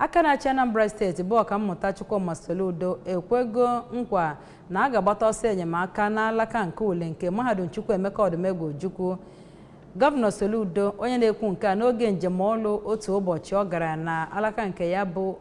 aka na-achị Anambra steeti bụ ọkammụta Chukwuma Soludo ekwego nkwa na a ga-agbata ọsọ enyemaka n'alaka nke ule nke mahadum Chukwuemeka Odumegwu Ojukwu. Gọvanọ Soludo onye na-ekwu nke a n'oge njem ọlụ otu ụbọchị ọ gara na alaka nke ya bụ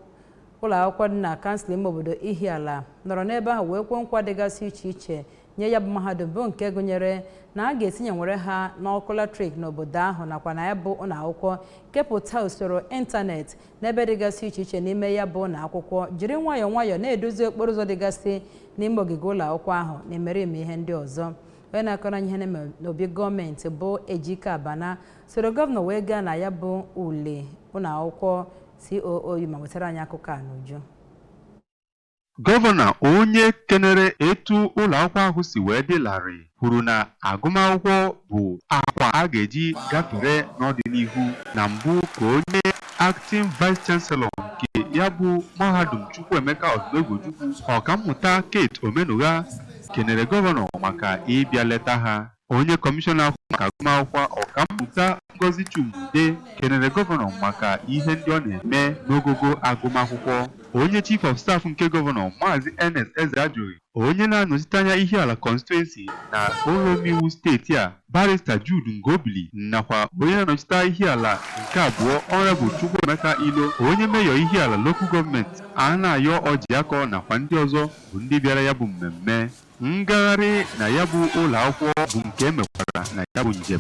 ụlọ akwụkwọ dị na kansụl ime obodo Ihiala nọrọ n'ebe ahụ wee kwe nkwa dịgasị iche iche nye ya bụ mahadum bụ nke gụnyere na a ga-etinye nwere ha n'ọkụ latrik n'obodo ahụ nakwa na ya bụ ụlọ akwụkwọ kepụta usoro ịntanetị n'ebe dịgasị iche iche n'ime ya bụ ụlọ akwụkwọ jiri nwayọọ nwayọọ na-edozi okporo ụzọ dịgasị n'ime ogige ụlọ akwụkwọ ahụ na emereme ihe ndị ọzọ. Onye na-akọrọ ihe na-eme n'obi gọọmenti bụ Ejike Abana soro gọvanọ wee gaa na ya bụ ule ụlọ akwụkwọ COOU ma wetara anyị akụkọ a n'uju. Gọvanọ onye kenere etu ụlọ akwụkwọ ahụ si wee dị larịị kwuru na agụmakwụkwọ bụ akwa a ga-eji gafere n'ọdịnihu na mbụ ka onye acting vice chancellor nke ya bụ mahadum Chukwuemeka Odumegwu Ojukwu ọkammụta Kate Omenugha kenere gọvanọ maka ịbịa leta ha. Onye kọmishọna ahụ maka agụmakwụkwọ ọkammụta Ngozi Chumude kenere gọvanọ maka ihe ndị ọ na-eme n'ogogo agụmakwụkwọ. Onye chief of staff nke gọvanọ Maazị Ernest Ezeajuri, onye na-anọchite anya Ihiala constituency na ụlọ omeiwu steeti a Barrister Jude Ngobili nakwa onye na-anọchite Ihiala nke abụọ Honorable Chukwuemeka Ilo, onye meyọ Ihiala local gọọmenti Anayo Ojiako nakwa ndị ọzọ bụ ndị bịara ya bụ mmemme. Ngagharị na ya bụ ụlọ akwụkwọ bụ nke emekwara na ya bụ njem.